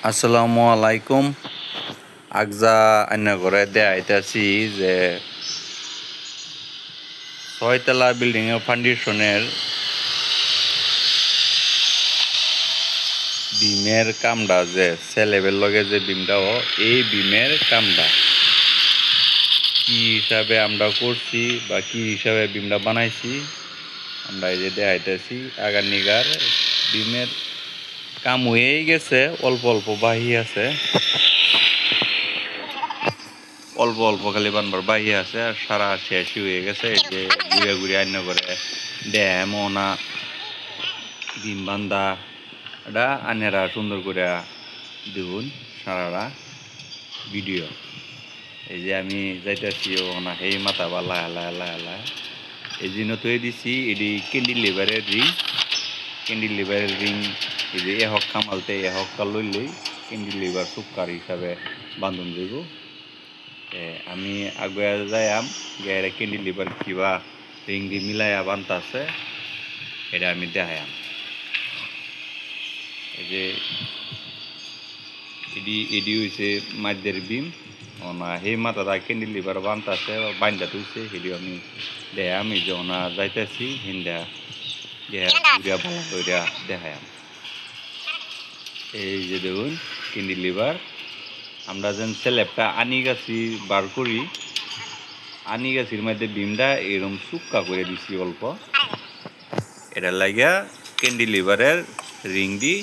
আসসালামু আলাইকুম। আগজা আন্না ঘরে দেখাইতেছি যে 6 তলা বিল্ডিং এর ফাউন্ডেশনের বিমের কামটা যে সেলেবের লগে যে বিমটাও এই বিমের কামটা কি হিসাবে আমরা করছি বা কি হিসাবে বিমটা বানাইছি আমরা এই যে দেখাইতেছি। আগার নিগার বিমের কাম হয়েই গেছে, অল্প অল্প বাহি আছে, অল্প অল্প খালি বানবার বাহি আছে আর সারা শেষই হয়ে গেছে। এই যে ঘুরে ঘুরে আন্য করে ড্যাম ওনা ডিম বান্ধা এটা আনেরা সুন্দর করে দেখুন সারারা ভিডিও। এই যে আমি যাইতেছি ওনা সেই মাথা বা লাহ লাহ লাহ লাহ এই জন্য তৈরি দিছি। এটি ক্যান্ডি লিভারের রিং, ক্যান্ডি লিভারের রিং এই যে এহক কামালতে এহক কাল লইলেই ক্যান্ডি লিভার সুপকার হিসাবে বান্ধন যাব। আমি আগে যাইম গেরে ক্যান্ডি লিভার কিবা রিং দি মিলাইয়া বানতা আছে এটা আমি দেখাইম। এই যে এডি হয়েছে মাঝের বিম ওনা সেই মাথাটা ক্যান্ডি লিভার বানতা আছে বান্ধা তুলছে সেটি আমি দেখাম। এই যে ওনা যাইতেছি হিন্দা ঘুরিয়া ভালো করিয়া দেখাইম। এই যে দেখুন ক্যান্ডি লিভার আমরা যেন স্ল্যাবটা আনি গাছি বার করি, আনি গাছির মধ্যে বিমটা এরকম সুক্কা করে দিছি অল্প। এটা লাগিয়া ক্যান্ডি লিভারের রিং দি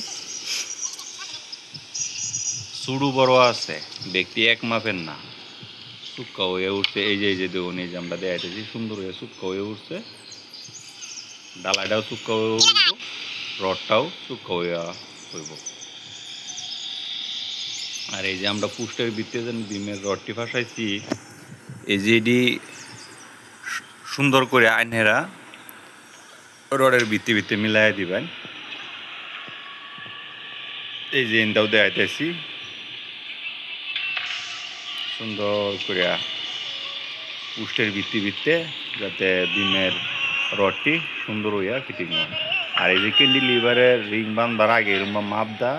চুড়ু বড় আছে, ব্যক্তি এক মাপের না, সুক্কা হয়ে উঠছে। এই যে দেখুন এই যে আমরা দেখাইতেছি সুন্দর হয়ে সুক্কা হয়ে উঠছে, ডালাটাও সুক্কা হয়ে উঠব, রডটাও সুক্কা হয়ে হইব। আর এই যে আমরা পুষ্টের ভিত্তিতে যেন বিমের রডটি ফাঁসাইছি এই যে এটি সুন্দর করে আইনেরা রডের ভিত্তি মিলাই দিবেন। এই যে এনটাও দেখাইতেছি সুন্দর করে পুষ্টের ভিত্তিতে যাতে বিমের রডটি সুন্দর হইয়া ফিটিং হয়। আর এই যে ক্যান্ডি লিভারের রিং বানবার আগে এরকম মাপ দা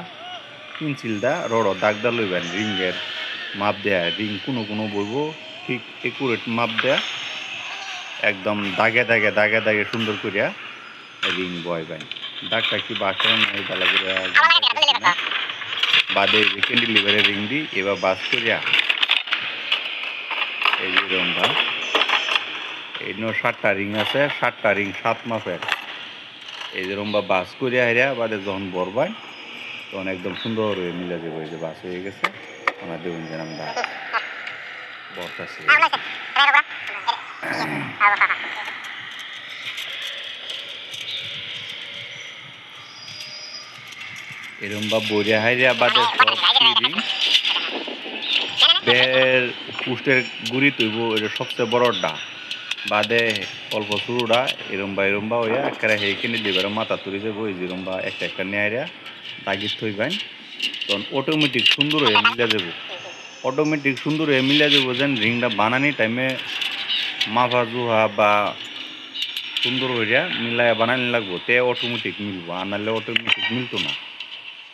পেন্সিল দা রড দাগ দা লইবেন, রিংয়ের মাপ দেয়া রিং কোনো বলব ঠিক একুরেট মাপ দেয়া একদম দাগে দাগে দাগে দাগে সুন্দর করিয়া রিং বয়বেন। দাগটা কি বাসের নাই তালা করে বাদে যে ক্যান্ডি লিভারের রিং দি এবার বাস করিয়া এই যে রংটা এই 7টা রিং আছে, 7টা রিং 7 মাপের। এই যে রম্বা বাস করিয়া হেরিয়া বাদে যখন বরবাই তখন একদম সুন্দর হয়ে মিলে যাবে। এই যে বাস হয়ে গেছে আমরা দেখুন যে আমরা বরতাছি এরকম বা বরিয়া হাইরিয়া বাদে রিং বের পুষ্টের গুড়ি তৈব এটা সবচেয়ে বড়টা বাদে অল্প শুরুটা এরম্বা হইয়া একটা সেই কিনে দিবার মাথা তুলে যাবো। এই যেরম্বা একটা নেয়ারিয়া দাগির থইবেন তখন অটোমেটিক সুন্দর হয়ে মিলে যাব, অটোমেটিক সুন্দর হয়ে মিলে যাব। যেন রিংটা বানানি টাইমে মাফা জুহা বা সুন্দর হইয়া মিলাইয়া বানানি লাগবো তে অটোমেটিক মিলবো, আর নাহলে অটোমেটিক মিলতো না।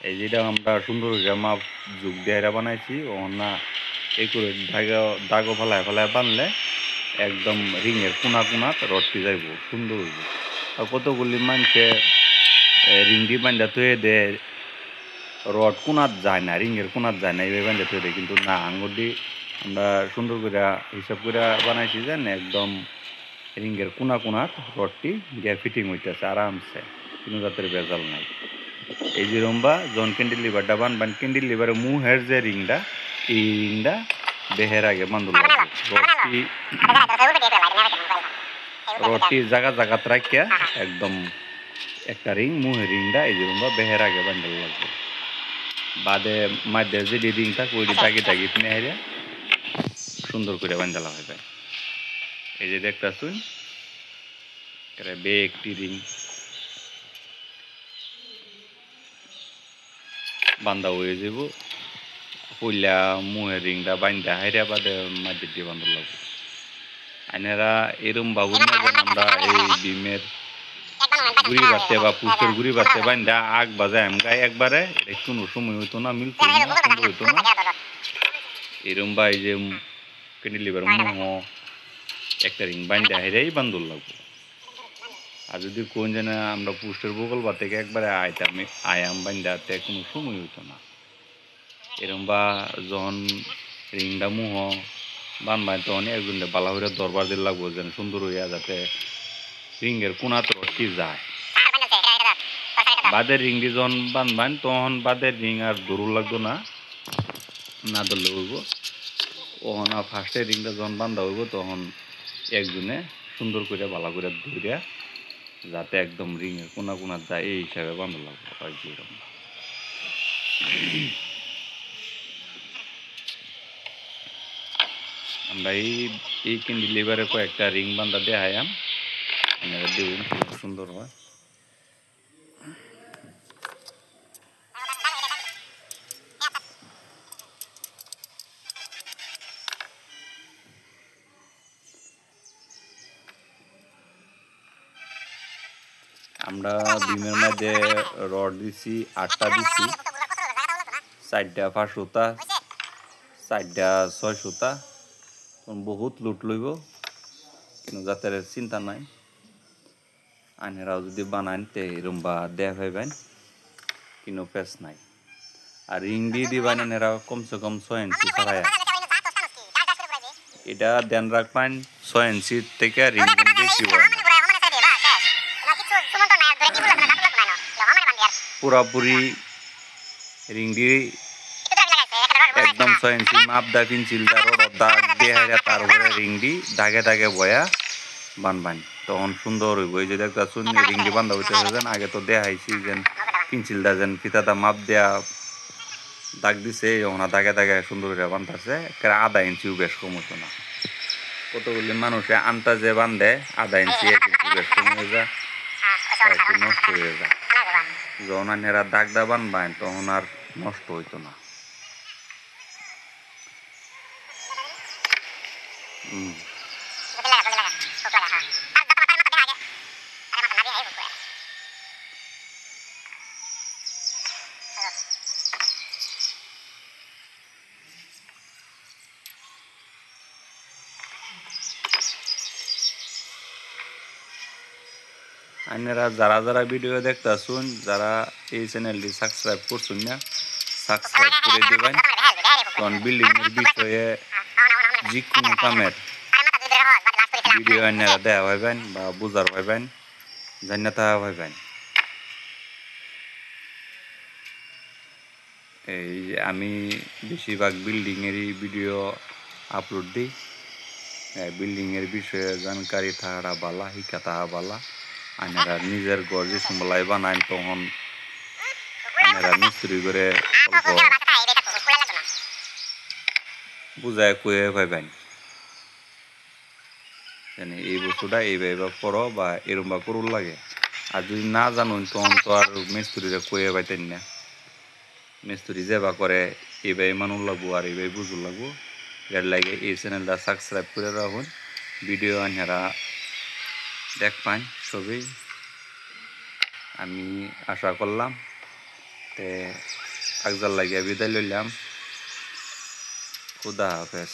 এই যেটা আমরা সুন্দর হইয়া মাপ যুগ দিয়ে বানাইছি ও না এই করে দাগও ফেলায় বানলে একদম রিংয়ের কোনা রডটি যাইব সুন্দর হইব। আর কতগুলি মানুষে রিং দি বান্ধা থয়ে দে রড কোনাত যায় না, রিংয়ের কোনাত যায় না, এইভাবে বান্ধা থয়ে দেয়। কিন্তু না আঙুর দি আমরা সুন্দর করে হিসাব করে বানাইছি যেন একদম রিংয়ের কোনাত রডটি গিয়ে ফিটিং হইতেছে আরামসে, কোনো জাতের ভেজাল নাই। এই যে রম্বা জন ক্যান্ডি লিভারটা বানবান ক্যান্ডি লিভারের মুহের যে রিংটা এই রিংটা দেহের আগে বান্ধব লাগবে। রডটি জায়গাত রাখিয়া একদম একটা রিং মুহের রিংটা এই যে রম্বা বেহের আগে বান্ধব লাগবে। বাদে মাঝে যে রিংটা ওই দাগি কিনে হারিয়া সুন্দর করে বান্ধা হয়ে যায়। এই যে দেখতেছুন বে একটি রিং বান্ধা হয়ে যাব, পইলা মুহের রিংটা বান্ধা হাইরা বাদে মাঝে দিয়ে বান্ধব লাগবে। আইনেরা এরম ভাবুন না যেন আমরা এই বিমের গুড়ি বাড়তে বা পুষ্টের গুড়ি বাড়তে বান্ধা আগ বাজে আমগায় একবারে কোনো সময় হইতো না, মিলতো না, সুন্দর হইতো না। এরম বা এই যে ক্যান্টিলিভার মোহ একটা রিং বান্ধা হেরাই বান্ধল লাগবো। আর যদি কোন জানা আমরা পুষ্টের বগল বা থেকে একবারে আয়াম বান্ধাতে কোনো সময় হইতো না। এরম বা যখন রিংটা মুহ বানবাই তখন একজন বালা হইয়া দরবার দিল লাগবো যেন সুন্দর হইয়া যাতে রিংয়ের কোনা তো কি যায়। বাদের রিং দিয়ে যখন বানবান তখন বাদের রিং আর দৌড় লাগতো না, না ধরলে হইব। তখন আর ফার্স্টের রিংটা যখন বান্ধা হইব তখন একজনে সুন্দর করে ভালো করে ধরিয়া যাতে একদম রিংয়ের কোনা কোনা যায় এই হিসাবে বান্ধা লাগবে। আর কি এরকম আমরা এই ক্যান্টিলিভারে কয়েকটা রিং বান্ধা দেখায়াম, আপনারা দেখুন খুব সুন্দর হয়। আমরা ডিমের মধ্যে রড দিছি 8টা দিছি, 4টা 5 সুতা, 4টা 6 সুতা। বহুত লুট লইব কিন্তু যাতে চিন্তা নাই, আনেরাও যদি বানান তে এরম বা দেয়া পাইবেন কিন্তু পেস নাই। আর রিং দিয়ে দিবেন এরা কমসে কম 6 ইঞ্চি ছাড়াইয়া। এটা ধ্যান রাখবেন 6 ইঞ্চি থেকে রিং বেশি হয় না। পুরাপুরি রিং দিয়ে একদম 6 ইঞ্চি মাপ দা পিনচিলটা রড দাগ দিয়ে তার উপরে রিং দি দাগে দাগে বয়া বানবান তখন সুন্দর হইব। এই যে একটা সুন্দর রিং দিয়ে বান্ধা হইতে যেন আগে তো দেখাইছি যেন পিনচিলটা যেন ফিতাটা মাপ দেয়া দাগ দিছে, ওনা দাগে দাগে সুন্দর করে বান্ধাছে। আধা ইঞ্চিও বেশ কম হতো না। কতগুলি মানুষে আন্তাজে বান্ধে আধা ইঞ্চি 1 ইঞ্চি বেশ কম হয়ে যায়, একটু নষ্ট হয়ে যায়। যখন আনেরা দাগ দা বানবান তখন আর নষ্ট হইতো না। আপনারা যারা যারা ভিডিও দেখতেছুন, যারা এই চ্যানেলটি সাবস্ক্রাইব করছেন না সাবস্ক্রাইব করে দিবেন। কারণ বিল্ডিং এর বিষয়ে যে কোনো কামের ভিডিও আপনারা দেওয়া হইবেন বা বুঝার হইবেন, জান্নাতা হইবেন। এই আমি বেশিরভাগ বিল্ডিং এরই ভিডিও আপলোড দিই। বিল্ডিং এর বিষয়ে জানকারি থাকা বালা, শিক্ষা থাকা বালা। আপনারা নিজের ঘর যে সম্বলাই বানান তখন আপনারা মিস্ত্রি করে অল্প বুঝায় কয়ে পাইবেন এই বস্তুটা এইভাবে করো বা এরম বা করুন লাগে। আর যদি না জানুন তখন তো আর মিস্ত্রিরা কয়ে পাইতেন না। মিস্ত্রি যেবা করে এইভাবে মানুষ লাগবো আর এইভাবে বুঝুন লাগবো। এর লাগে এই চ্যানেলটা সাবস্ক্রাইব করে রাখুন, ভিডিও আপনারা দেখবেন সবই আমি আশা করলাম। তে কাগজার লাগিয়া বিদায় লইলাম। খুদা হাফেজ।